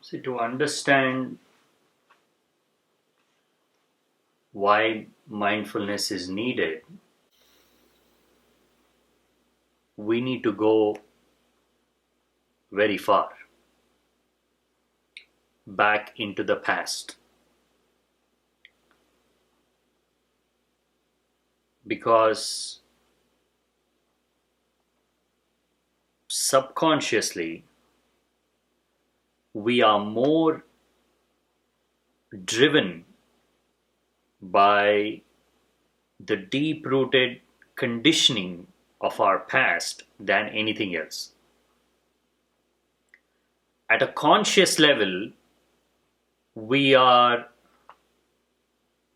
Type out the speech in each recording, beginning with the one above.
See, to understand why mindfulness is needed, we need to go very far back into the past. Because subconsciously, we are more driven by the deep rooted conditioning of our past than anything else. At a conscious level, we are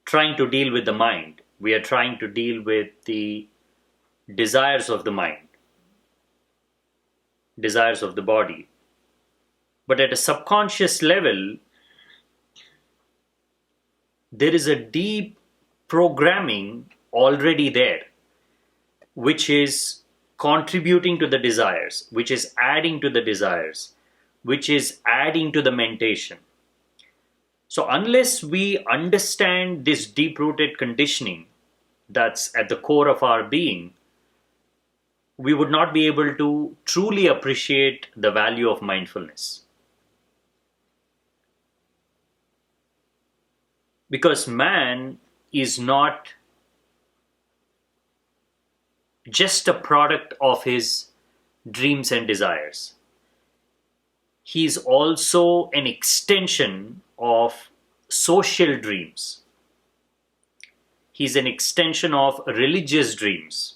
trying to deal with the mind. We are trying to deal with the desires of the mind, desires of the body. But at a subconscious level, there is a deep programming already there, which is contributing to the desires, which is adding to the desires, which is adding to the mentation. So unless we understand this deep-rooted conditioning that's at the core of our being, we would not be able to truly appreciate the value of mindfulness. Because man is not just a product of his dreams and desires. He is also an extension of social dreams. He is an extension of religious dreams.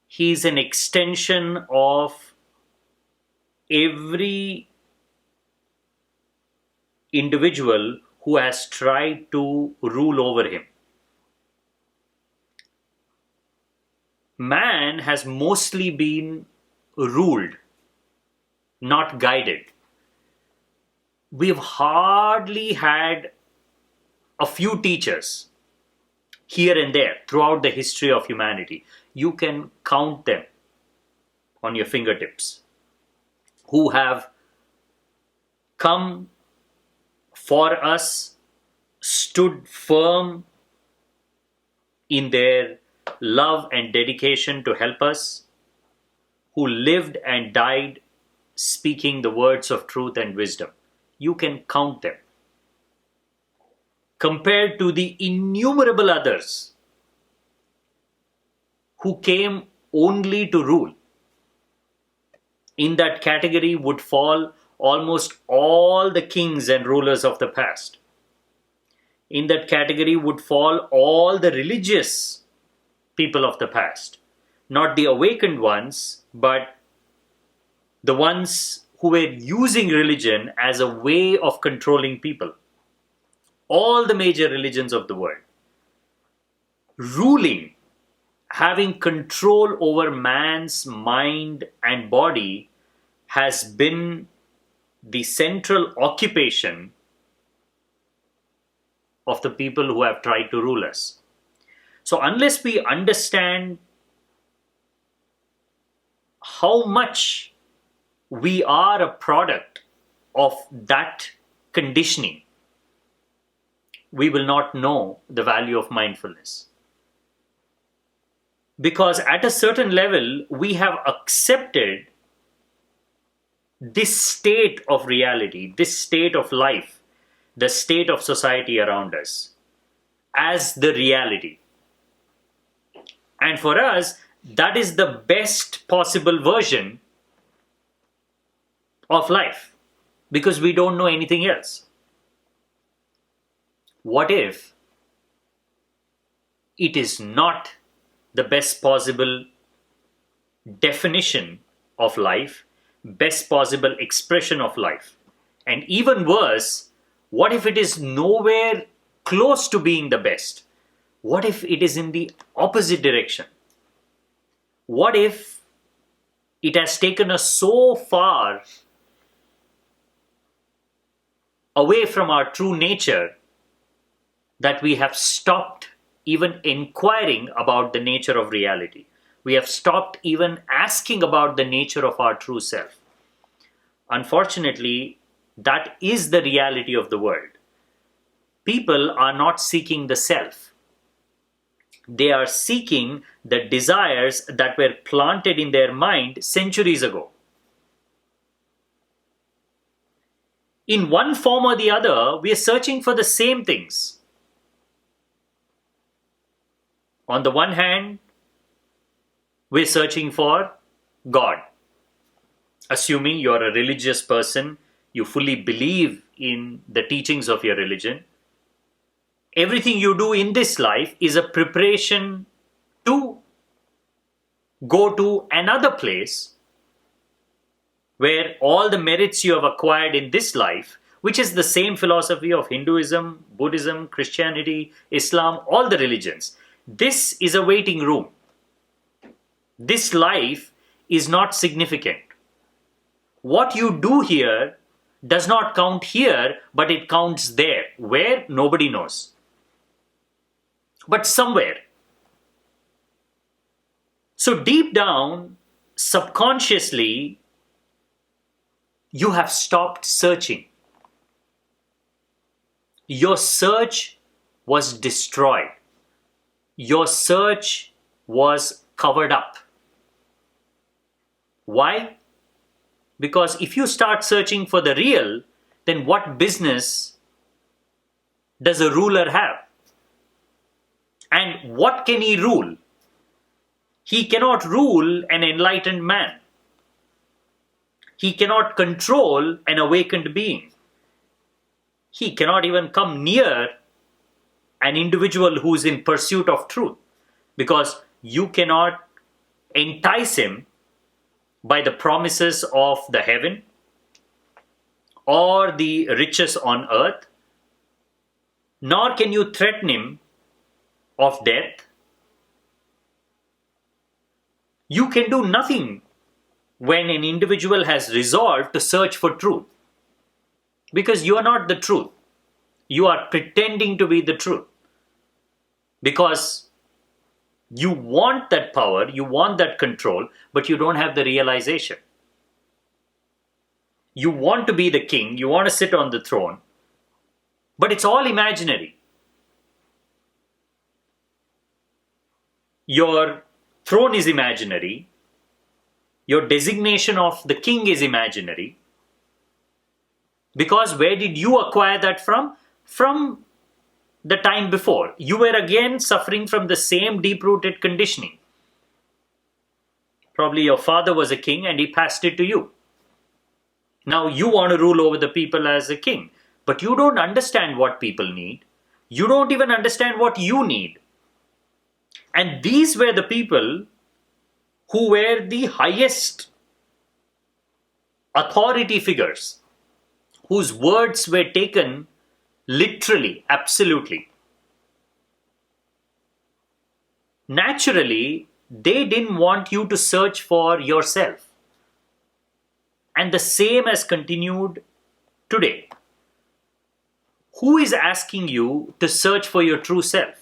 He is an extension of every individual who has tried to rule over him. Man has mostly been ruled, not guided. We've hardly had a few teachers here and there throughout the history of humanity. You can count them on your fingertips who have come for us, stood firm in their love and dedication to help us, who lived and died speaking the words of truth and wisdom. You can count them. Compared to the innumerable others who came only to rule, in that category would fall almost all the kings and rulers of the past. In that category would fall all the religious people of the past. Not the awakened ones, but the ones who were using religion as a way of controlling people. All the major religions of the world. Ruling, having control over man's mind and body, has been the central occupation of the people who have tried to rule us. So unless we understand how much we are a product of that conditioning, we will not know the value of mindfulness. Because at a certain level, we have accepted this state of reality, this state of life, the state of society around us as the reality. And for us, that is the best possible version of life, because we don't know anything else. What if it is not the best possible definition of life, best possible expression of life? And even worse, what if it is nowhere close to being the best? What if it is in the opposite direction? What if it has taken us so far away from our true nature that we have stopped even inquiring about the nature of reality? We have stopped even asking about the nature of our true self. Unfortunately, that is the reality of the world. People are not seeking the self. They are seeking the desires that were planted in their mind centuries ago. In one form or the other, we are searching for the same things. On the one hand, we're searching for God. Assuming you're a religious person, you fully believe in the teachings of your religion. Everything you do in this life is a preparation to go to another place where all the merits you have acquired in this life, which is the same philosophy of Hinduism, Buddhism, Christianity, Islam, all the religions. This is a waiting room. This life is not significant. What you do here does not count here, but it counts there. Where? Nobody knows. But somewhere. So deep down, subconsciously, you have stopped searching. Your search was destroyed. Your search was covered up. Why? Because if you start searching for the real, then what business does a ruler have? And what can he rule? He cannot rule an enlightened man. He cannot control an awakened being. He cannot even come near an individual who is in pursuit of truth, because you cannot entice him by the promises of the heaven or the riches on earth, nor can you threaten him of death. You can do nothing when an individual has resolved to search for truth, because you are not the truth. You are pretending to be the truth because you want that power, you want that control, but you don't have the realization. You want to be the king, you want to sit on the throne, but it's all imaginary. Your throne is imaginary. Your designation of the king is imaginary. Because where did you acquire that from? From the time before. You were again suffering from the same deep-rooted conditioning. Probably your father was a king and he passed it to you. Now you want to rule over the people as a king, but you don't understand what people need. You don't even understand what you need. And these were the people who were the highest authority figures, whose words were taken literally, absolutely. Naturally, they didn't want you to search for yourself. And the same has continued today. Who is asking you to search for your true self?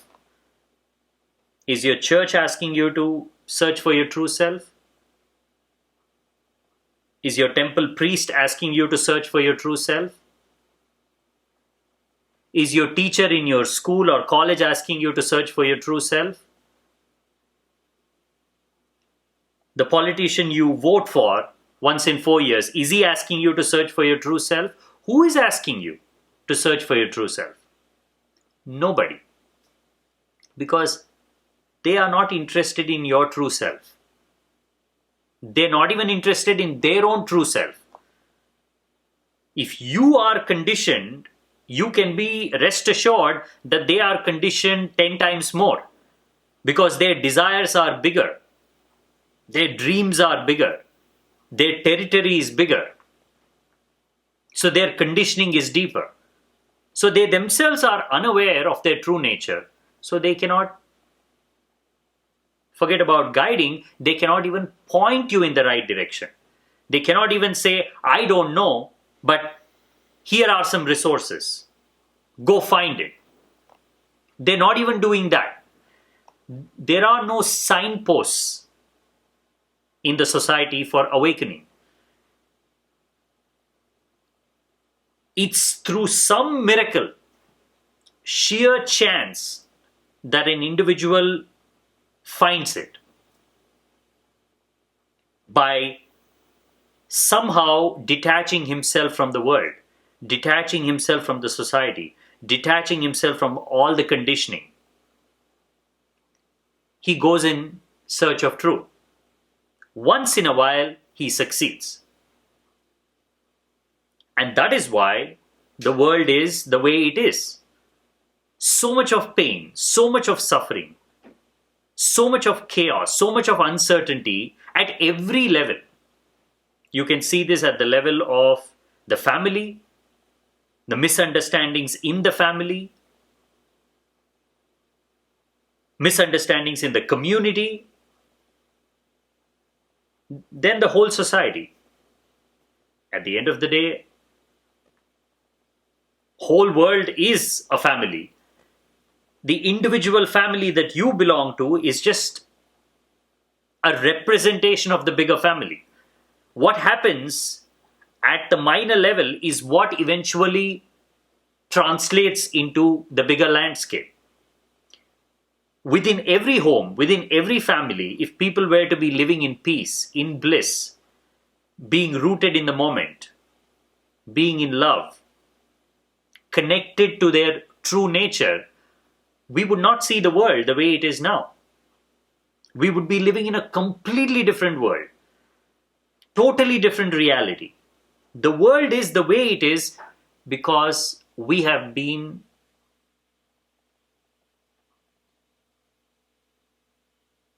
Is your church asking you to search for your true self? Is your temple priest asking you to search for your true self? Is your teacher in your school or college asking you to search for your true self? The politician you vote for once in 4 years, is he asking you to search for your true self? Who is asking you to search for your true self? Nobody. Because they are not interested in your true self. They're not even interested in their own true self. If you are conditioned, you can be rest assured that they are conditioned 10 times more, because their desires are bigger, their dreams are bigger, their territory is bigger. So their conditioning is deeper. So they themselves are unaware of their true nature. So they cannot, forget about guiding, they cannot even point you in the right direction. They cannot even say, I don't know, but here are some resources. Go find it. They're not even doing that. There are no signposts in the society for awakening. It's through some miracle, sheer chance, that an individual finds it by somehow detaching himself from the world, detaching himself from the society, detaching himself from all the conditioning. He goes in search of truth. Once in a while, he succeeds. And that is why the world is the way it is. So much of pain, so much of suffering, so much of chaos, so much of uncertainty at every level. You can see this at the level of the family, the misunderstandings in the family, misunderstandings in the community, then the whole society. At the end of the day, whole world is a family. The individual family that you belong to is just a representation of the bigger family. What happens at the minor level is what eventually translates into the bigger landscape. Within every home, within every family, if people were to be living in peace, in bliss, being rooted in the moment, being in love, connected to their true nature, we would not see the world the way it is now. We would be living in a completely different world, totally different reality. The world is the way it is because we have been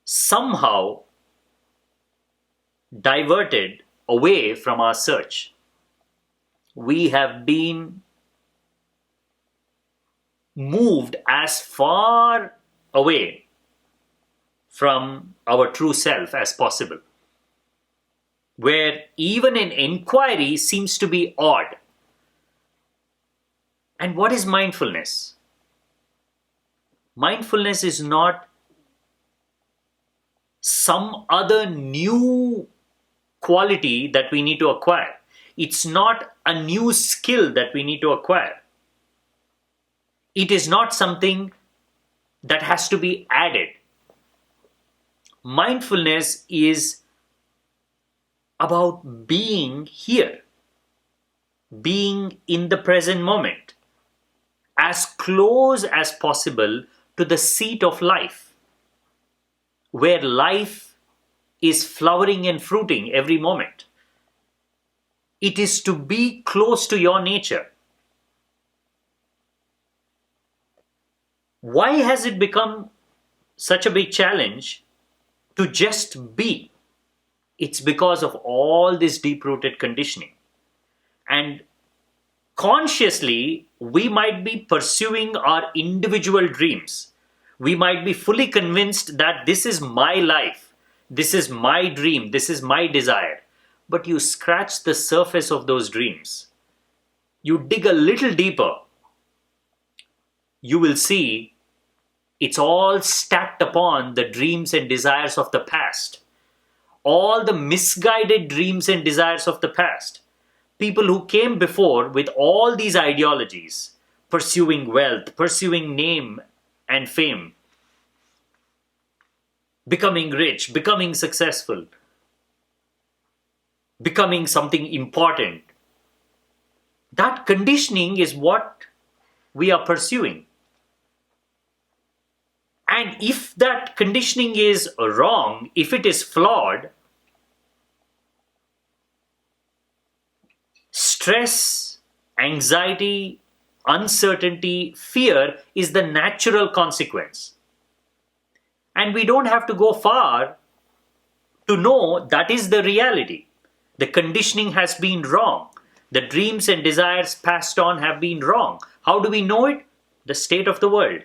somehow diverted away from our search. We have been moved as far away from our true self as possible, where even an inquiry seems to be odd. And what is mindfulness? Mindfulness is not some other new quality that we need to acquire. It's not a new skill that we need to acquire. It is not something that has to be added. Mindfulness is about being here, being in the present moment, as close as possible to the seat of life, where life is flowering and fruiting every moment. It is to be close to your nature. Why has it become such a big challenge to just be? It's because of all this deep-rooted conditioning. And consciously, we might be pursuing our individual dreams. We might be fully convinced that this is my life, this is my dream, this is my desire. But you scratch the surface of those dreams. You dig a little deeper. You will see it's all stacked upon the dreams and desires of the past. All the misguided dreams and desires of the past. People who came before with all these ideologies, pursuing wealth, pursuing name and fame, becoming rich, becoming successful, becoming something important. That conditioning is what we are pursuing. And if that conditioning is wrong, if it is flawed, stress, anxiety, uncertainty, fear is the natural consequence. And we don't have to go far to know that is the reality. The conditioning has been wrong. The dreams and desires passed on have been wrong. How do we know it? The state of the world.